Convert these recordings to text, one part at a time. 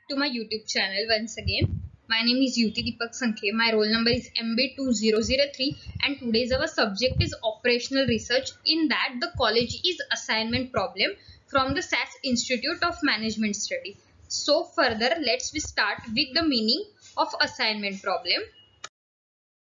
to my YouTube channel once again. My name is Yuti Deepak Sankhe. My roll number is MB2003 and today's our subject is operational research. In that the college is assignment problem from the SAS Institute of Management Study. So further let's we start with the meaning of assignment problem.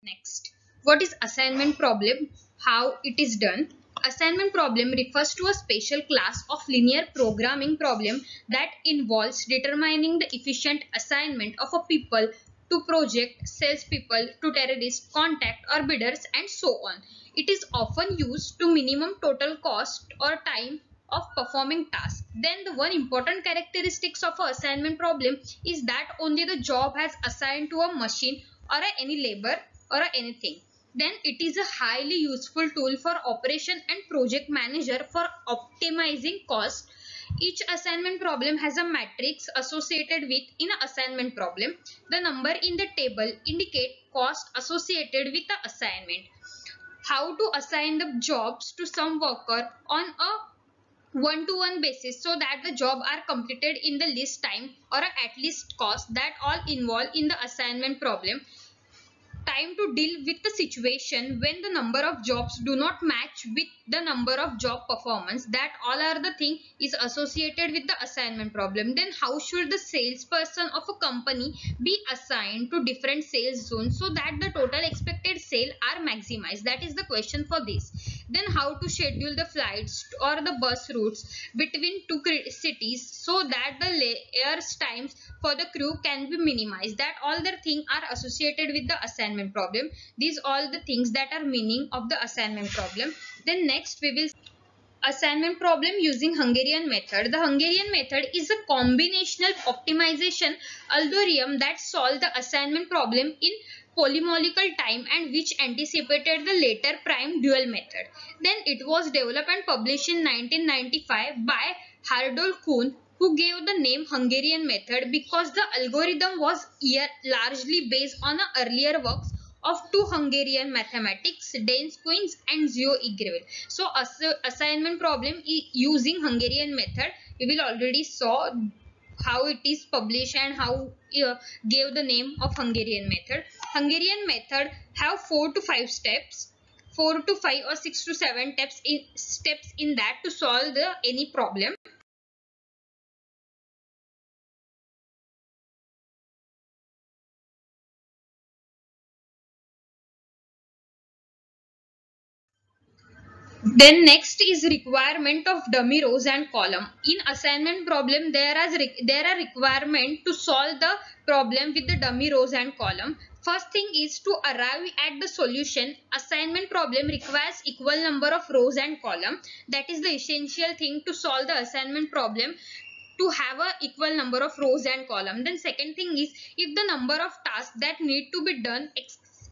Next, what is assignment problem? How it is done? Assignment problem refers to a special class of linear programming problem that involves determining the efficient assignment of a people to project, salespeople to terrorist, contact or bidders and so on. It is often used to minimum total cost or time of performing tasks. Then the one important characteristics of a assignment problem is that only the job has assigned to a machine or any labor or anything. Then it is a highly useful tool for operation and project manager for optimizing cost. Each assignment problem has a matrix associated with in an assignment problem. The number in the table indicate cost associated with the assignment. How to assign the jobs to some worker on a one-to-one basis so that the job are completed in the least time or at least cost, that all involved in the assignment problem. Time to deal with the situation when the number of jobs do not match with the number of job performance, that all are the thing is associated with the assignment problem. Then how should the salesperson of a company be assigned to different sales zones so that the total expected sale are maximized? That is the question for this. Then how to schedule the flights or the bus routes between two cities so that the air's times for the crew can be minimized, that all the things are associated with the assignment problem. These all the things that are meaning of the assignment problem. Then next we will assignment problem using Hungarian method. The Hungarian method is a combinational optimization algorithm that solves the assignment problem in polynomial time and which anticipated the later prime dual method. Then it was developed and published in 1995 by Hardol Kuhn, who gave the name Hungarian method because the algorithm was largely based on earlier works of two Hungarian mathematics, Dane Queens and Zio Igrevil. So assignment problem using Hungarian method, we will already saw how it is published and how gave the name of Hungarian method. Hungarian method have 4 to 5 steps, 4 to 5 or 6 to 7 steps in that to solve any problem. Then next is requirement of dummy rows and column. In assignment problem, there are requirement to solve the problem with the dummy rows and column. First thing is to arrive at the solution. Assignment problem requires equal number of rows and column. That is the essential thing to solve the assignment problem, to have a equal number of rows and column. Then second thing is, if the number of tasks that need to be done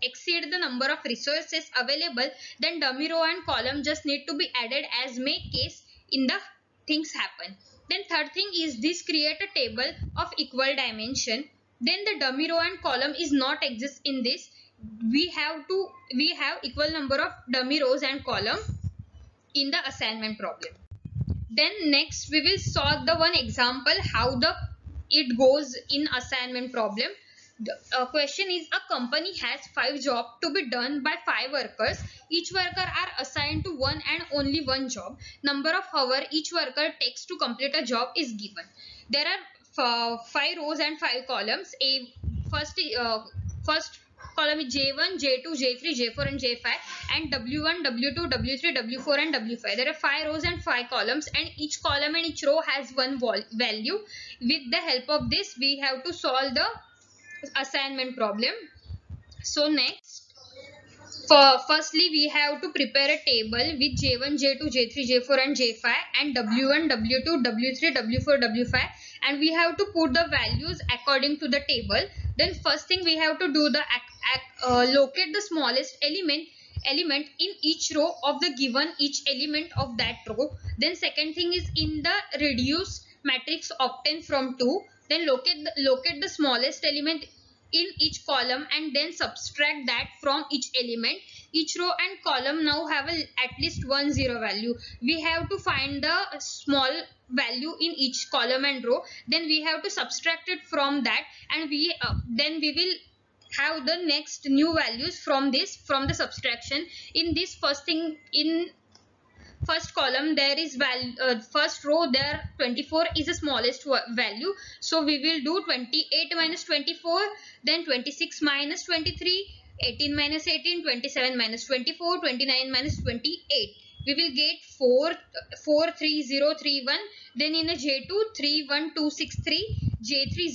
exceed the number of resources available, then dummy row and column just need to be added as may case in the things happen. Then third thing is, this create a table of equal dimension. Then the dummy row and column is not exist in this. We have equal number of dummy rows and column in the assignment problem. Then next we will solve the one example how it goes in assignment problem. The question is, a company has 5 jobs to be done by 5 workers. Each worker are assigned to one and only one job. Number of hours each worker takes to complete a job is given. There are 5 rows and 5 columns. First column is J1, J2, J3, J4 and J5, and W1, W2, W3, W4 and W5. There are 5 rows and 5 columns, and each column and each row has one value. With the help of this, we have to solve the assignment problem. So next, firstly we have to prepare a table with J1, J2, J3, J4 and J5 and W1, W2, W3, W4, W5, and we have to put the values according to the table. Then first thing we have to do the locate the smallest element in each row of the given each element of that row. Then second thing is, in the reduced matrix obtained from 2, then locate the smallest element in each column and then subtract that from each element. Each row and column now have at least one zero value. We have to find the small value in each column and row, then we have to subtract it from that, and then we will have the next new values from the subtraction. In this first thing, in first column there is first row there 24 is the smallest value, so we will do 28 minus 24, then 26 minus 23, 18 minus 18, 27 minus 24, 29 minus 28. We will get 43031. Then in a J2 31263, J3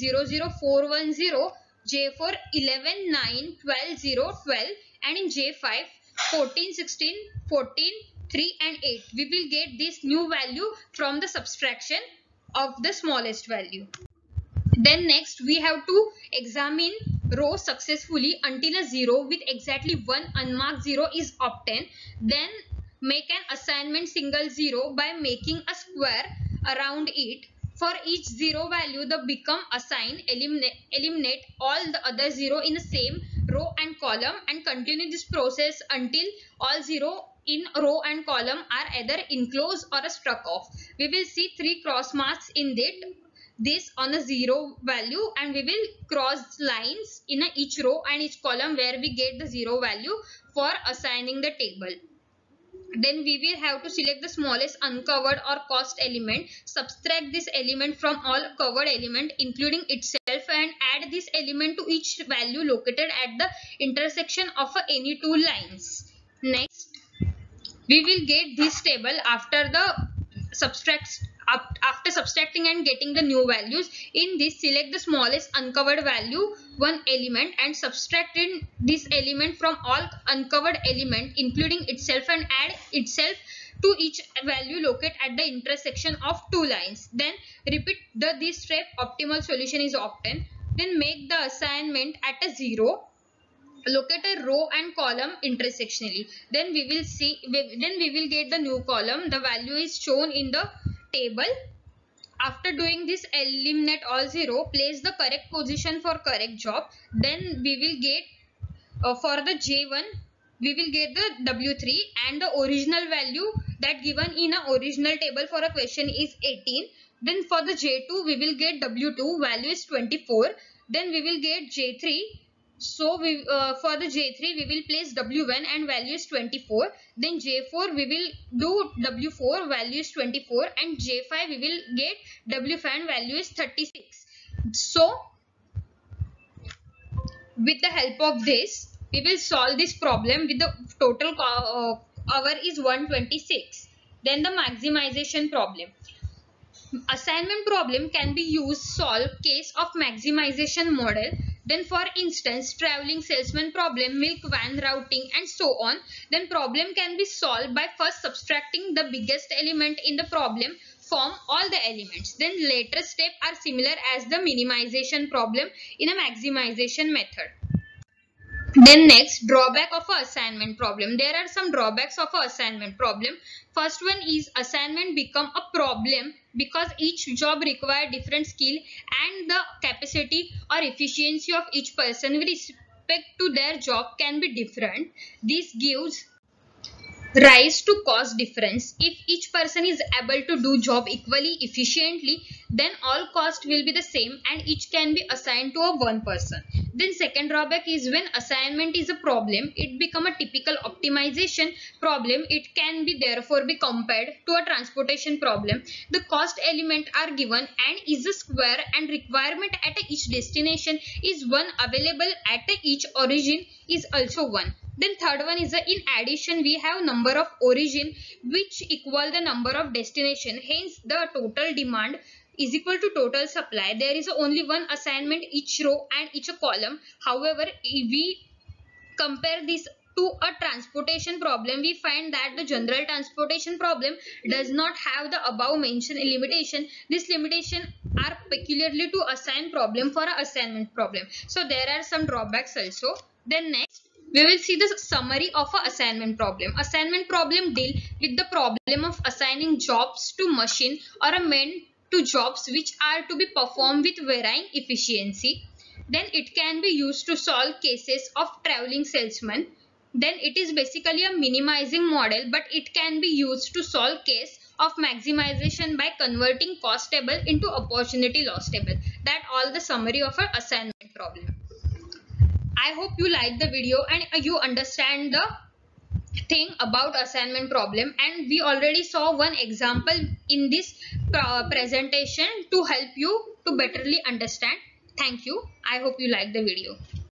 00410, J4 11 9 12 0 12, and in J5 14 16 14 3 and 8. We will get this new value from the subtraction of the smallest value. Then next we have to examine row successfully until a zero with exactly one unmarked zero is obtained. Then make an assignment single zero by making a square around it. For each zero value the become assigned, eliminate all the other zero in the same row and column, and continue this process until all zero in row and column are either enclosed or struck off. We will see 3 cross marks in this on a zero value, and we will cross lines in each row and each column where we get the zero value for assigning the table. Then we will have to select the smallest uncovered or cost element, subtract this element from all covered element including itself, and add this element to each value located at the intersection of any two lines. Next, we will get this table after subtracting and getting the new values. In this, select the smallest uncovered value, one element, and subtract in this element from all uncovered element including itself, and add itself to each value located at the intersection of two lines. Then repeat this step. Optimal solution is obtained. Then make the assignment at a zero. Locate a row and column intersectionally. Then we will get the new column. The value is shown in the table. After doing this, eliminate all zero, place the correct position for correct job. Then we will get for the J1 we will get the W3, and the original value that given in a original table for a question is 18. Then for the J2 we will get W2, value is 24. Then we will get J3. So for the J3 we will place W1 and value is 24. Then J4 we will do W4, value is 24, and J5 we will get W5 and value is 36. So with the help of this we will solve this problem with the total hour is 126. Then the maximization problem. Assignment problem can be used solve case of maximization model. Then for instance, traveling salesman problem, milk van routing, and so on. Then problem can be solved by first subtracting the biggest element in the problem from all the elements. Then later steps are similar as the minimization problem in a maximization method. Then next, drawback of a assignment problem. There are some drawbacks of a assignment problem. First one is assignment become a problem because each job require different skill and the capacity or efficiency of each person with respect to their job can be different. This gives rise to cost difference. If each person is able to do job equally efficiently, then all cost will be the same and each can be assigned to a one person. Then second drawback is when assignment is a problem, it become a typical optimization problem. It can be therefore be compared to a transportation problem. The cost element are given and is a square, and requirement at each destination is one, available at each origin is also one. Then third one is in addition we have number of origin which equal the number of destination, hence the total demand is equal to total supply. There is only one assignment each row and each column. However, if we compare this to a transportation problem, we find that the general transportation problem does not have the above mentioned limitation. This limitation are peculiarly to assign problem for a assignment problem. So there are some drawbacks also. Then next, we will see the summary of an assignment problem. Assignment problem deal with the problem of assigning jobs to machine or a man to jobs which are to be performed with varying efficiency. Then it can be used to solve cases of traveling salesman. Then it is basically a minimizing model, but it can be used to solve case of maximization by converting cost table into opportunity loss table. That all the summary of an assignment problem. I hope you like the video and you understand the thing about assignment problem, and we already saw one example in this presentation to help you to betterly understand. Thank you. I hope you like the video.